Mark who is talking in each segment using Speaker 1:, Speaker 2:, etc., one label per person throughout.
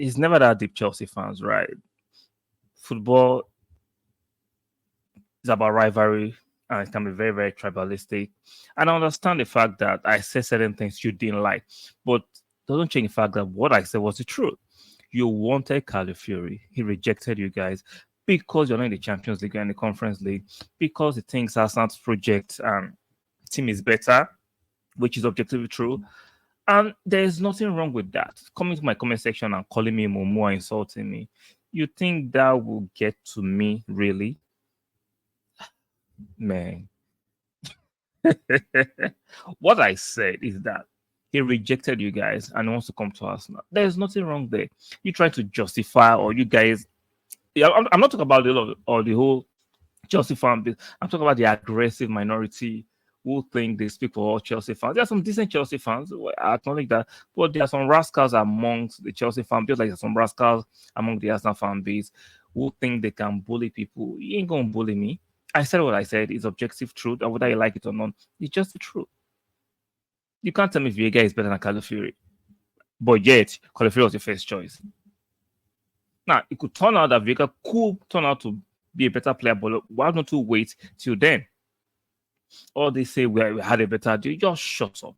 Speaker 1: it's never that deep, Chelsea fans, right? Football is about rivalry and it can be very, very tribalistic. And I understand the fact that I said certain things you didn't like, but doesn't change the fact that what I said was the truth. You wanted Califury, he rejected you guys because you're not in the Champions League and the Conference League, because he thinks Arsenal's project and team is better, which is objectively true. And there's nothing wrong with that. Coming to my comment section and calling me Momo, insulting me, you think that will get to me, really? Man. What I said is that he rejected you guys and wants to come to us now. There's nothing wrong there. You try to justify, or you guys. Yeah, I'm not talking about the whole Chelsea fan base. I'm talking about the aggressive minority who think they speak for all Chelsea fans. There are some decent Chelsea fans. I acknowledge that, but there are some rascals amongst the Chelsea fan, just like there's some rascals among the Arsenal fan base who think they can bully people. You ain't gonna bully me. I said what I said. It's objective truth, and whether you like it or not, it's just the truth. You can't tell me Viega is better than Califury, but yet Califury was your first choice. Now it could turn out that Viega could turn out to be a better player, but why not to wait till then? Or they say we had a better deal. Just shut up.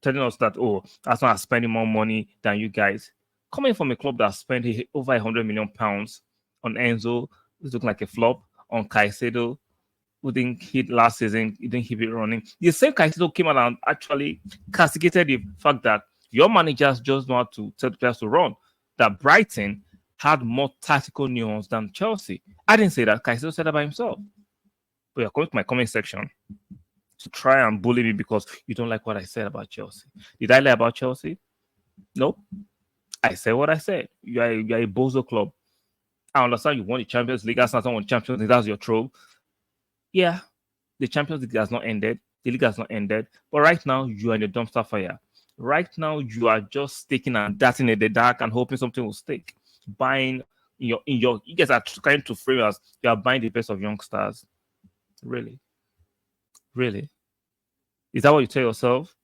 Speaker 1: Telling us that, oh, Arsenal are spending more money than you guys. Coming from a club that spent over £100 million on Enzo, it's looking like a flop, on Caicedo, who didn't hit last season, he didn't hit it running. The same Caicedo came out and actually castigated the fact that your managers just know how to tell the players to run. That Brighton had more tactical nuance than Chelsea. I didn't say that. Caicedo said that by himself. But you're coming to my comment section to try and bully me because you don't like what I said about Chelsea. Did I lie about Chelsea? No. I said what I said. You're a bozo club. I understand you won the Champions League. That's not won the Champions League. That's your trope. Yeah, the Champions League has not ended. The league has not ended. But right now, you are in the dumpster fire. Right now, you are just sticking and darting in the dark and hoping something will stick. Buying you guys are trying to frame us. You are buying the best of youngsters. Really? Really? Is that what you tell yourself?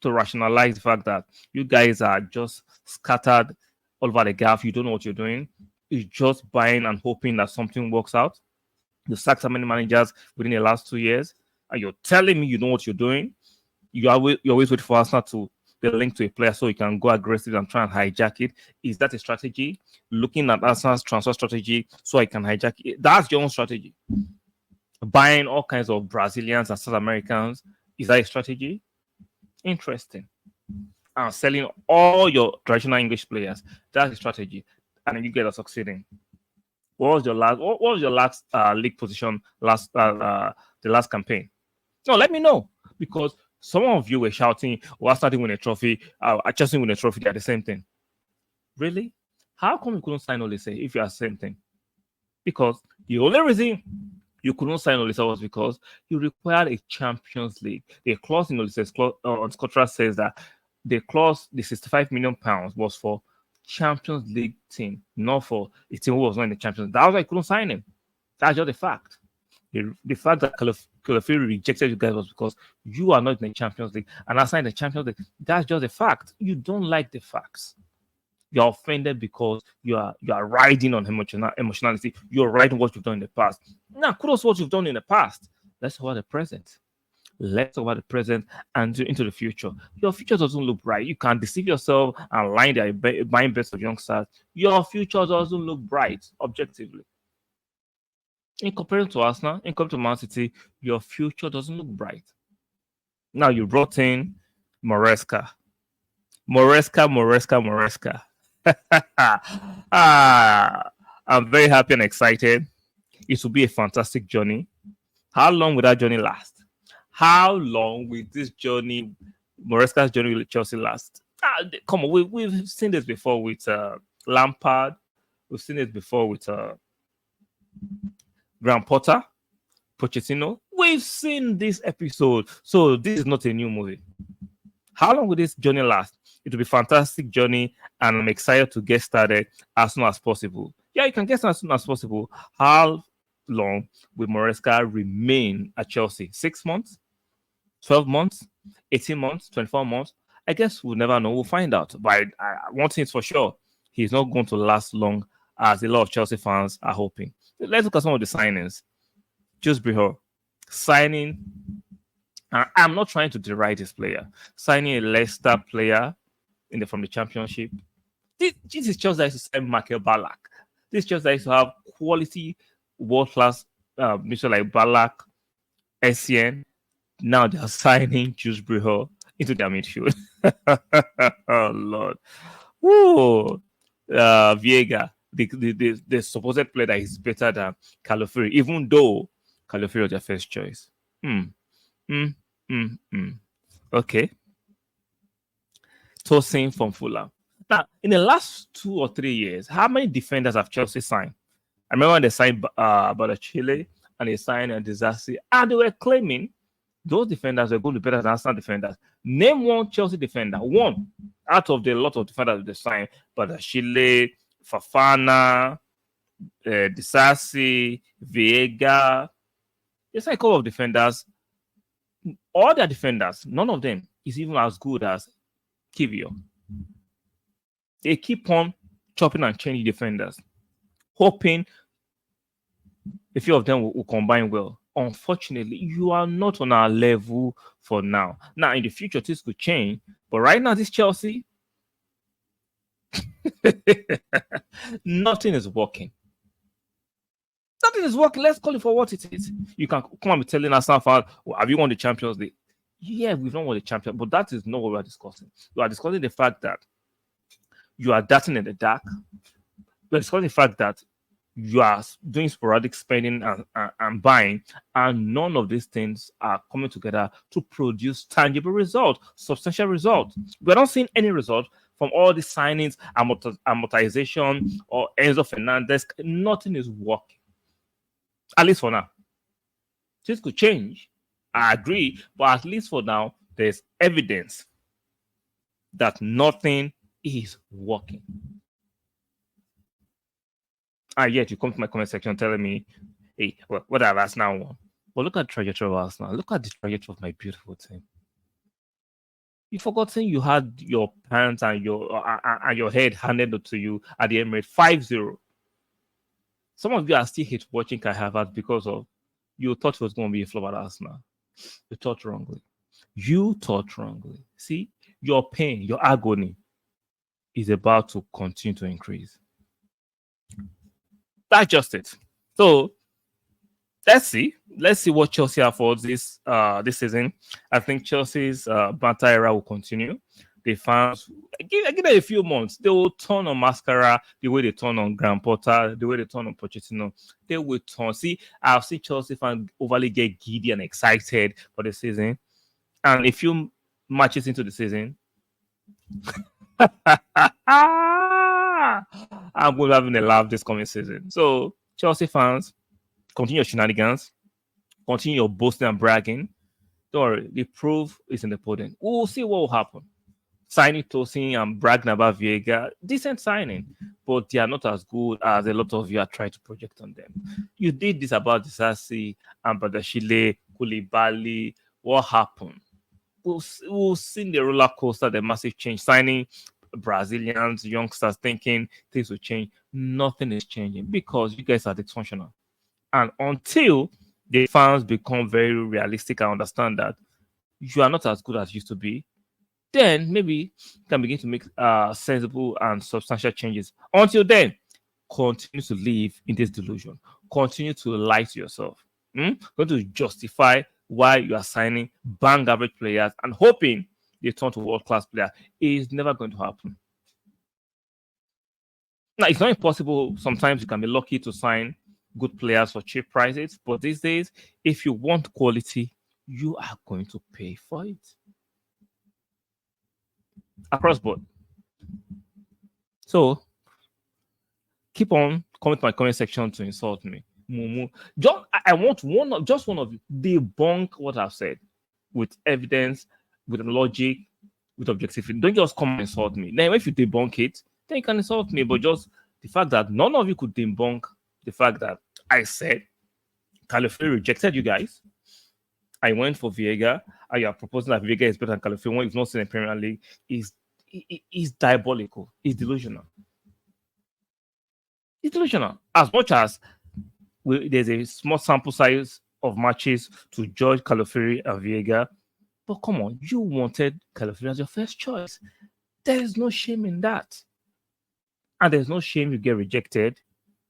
Speaker 1: To rationalize the fact that you guys are just scattered all over the gap. You don't know what you're doing. You're just buying and hoping that something works out. You sacked so many managers within the last 2 years, and you're telling me you know what you're doing. You always wait for Arsenal to be linked to a player so you can go aggressive and try and hijack it. Is that a strategy? Looking at Arsenal's transfer strategy so I can hijack it. That's your own strategy. Buying all kinds of Brazilians and South Americans. Is that a strategy? Interesting. And selling all your traditional English players. That's a strategy. And you guys are succeeding. What was your last league position the last campaign? No, let me know, because some of you were shouting, "Well, Arsenal didn't win a trophy. Chelsea win a trophy." They're the same thing. Really? How come you couldn't sign Olise if you are the same thing? Because the only reason you couldn't sign Olise was because you required a Champions League. The clause in Olise's contract says that the £65 million was for Champions League team, not for a team who was not in the Champions League. That was why I couldn't sign him. That's just the fact. The fact that Califury rejected you guys was because you are not in the Champions League and I signed the Champions League. That's just the fact. You don't like the facts. You're offended because you are riding on emotionality. You're riding what you've done in the past. Now, kudos what you've done in the past. Let's talk about the present. Let's talk about the present and into the future. Your future doesn't look bright. You can't deceive yourself and lie there buying best of youngsters. Your future doesn't look bright, objectively. In comparison to Arsenal, in comparison to Man City, your future doesn't look bright. Now you brought in Maresca. Maresca. I'm very happy and excited. It will be a fantastic journey. How long will that journey last? How long will this journey, Maresca's journey with Chelsea, last? Come on, we've seen this before with Lampard. We've seen it before with Graham Potter, Pochettino. We've seen this episode. So this is not a new movie. How long will this journey last? It will be a fantastic journey, and I'm excited to get started as soon as possible. Yeah, you can get started as soon as possible. How long will Maresca remain at Chelsea? 6 months? 12 months? 18 months? 24 months? I guess we'll never know. We'll find out. But one thing is for sure. he's not going to last long as a lot of Chelsea fans are hoping. Let's look at some of the signings. Just Briho signing. I'm not trying to deride this player. Signing a Leicester player from the Championship. This is Chelsea that used to sign Michael Ballack. This Chelsea that used to have quality, world class, Mr. like Ballack, SCN. Now they are signing Jules Briho into their midfield. Oh Lord. Whoa. Viega, the supposed player that is better than Calafuri, even though Calafuri was their first choice. Okay. Tosin from Fulham. Now, in the last 2 or 3 years, how many defenders have Chelsea signed? I remember when they signed Chile and they signed Disasi, and they were claiming those defenders were going to be better than Arsenal defenders. Name one Chelsea defender, one out of the lot of defenders they signed, Chile, Fafana, Disasi, Viega. They signed a couple of defenders. All their defenders, none of them is even as good as Kivio. They keep on chopping and changing defenders, hoping a few of them will combine well. Unfortunately, you are not on our level for now. Now, in the future, things could change. But right now, this Chelsea, nothing is working. Nothing is working. Let's call it for what it is. You can come and be telling us now, have you won the Champions League? Yeah, we've not won the Champions, but that is not what we're discussing. We are discussing the fact that you are dancing in the dark. We're discussing the fact that you are doing sporadic spending and buying, and none of these things are coming together to produce tangible results, substantial results. We're not seeing any result from all the signings, amortization, or Enzo Fernandez. Nothing is working. At least for now. Things could change. I agree, but at least for now, there's evidence that nothing is working. And yet you come to my comment section telling me, hey, well, what have Arsenal won? But look at the trajectory of Arsenal. Look at the trajectory of my beautiful team. You've forgotten you had your pants and your head handed to you at the Emirates 5-0. Some of you are still hate watching Kai Havertz because of you thought it was going to be a flop at Arsenal. You thought wrongly. You thought wrongly. See, your pain, your agony is about to continue to increase. That's just it. So let's see what Chelsea affords this season. I think Chelsea's banter era will continue. The fans, give it a few months, they will turn on mascara the way they turn on Graham Potter, the way they turn on Pochettino. They will turn. See, I've seen Chelsea fans overly get giddy and excited for the season, and a few matches into the season, I'm going to have a laugh this coming season. So, Chelsea fans, continue your shenanigans, continue your boasting and bragging. Don't worry, the proof is in the pudding. We'll see what will happen. Signing Tosin and bragging about Viega, decent signing, but they are not as good as a lot of you are trying to project on them. You did this about Disasi and Badashile, Koulibaly. What happened? We'll see the roller coaster, the massive change. Signing Brazilians, youngsters thinking things will change. Nothing is changing because you guys are dysfunctional. And until the fans become very realistic and understand that you are not as good as you used to be, then maybe you can begin to make sensible and substantial changes. Until then, continue to live in this delusion. Continue to lie to yourself. Going to justify why you are signing bang average players and hoping they turn to world-class player is never going to happen. Now, it's not impossible. Sometimes you can be lucky to sign good players for cheap prices, but these days, if you want quality, you are going to pay for it. Across board. So, keep on comment to my comment section to insult me. I want one of you debunk what I've said with evidence, with logic, with objectivity. Don't just come and insult me. Then if you debunk it, then you can insult me. But just the fact that none of you could debunk the fact that I said Calafuri rejected you guys. I went for Viega, and you are proposing that Viega is better than Calafuri when you've not seen the Premier League is diabolical. It's delusional. It's delusional. As much as there's a small sample size of matches to judge Calaferi and Viega, but come on, you wanted Calaferi as your first choice. There is no shame in that. And there's no shame you get rejected.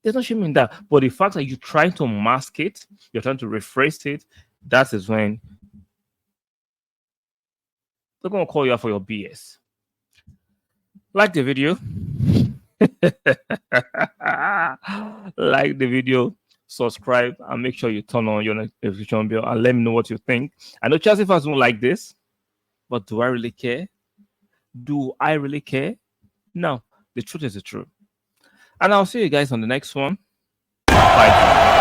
Speaker 1: There's no shame in that. But the fact that you're trying to mask it, you're trying to rephrase it, that is when they're going to call you out for your BS. Like the video. Like the video, subscribe, and make sure you turn on your notification bell and let me know what you think. I know Chelsea fans won't like this, but do I really care? Do I really care? No, the truth is the truth. And I'll see you guys on the next one. Bye.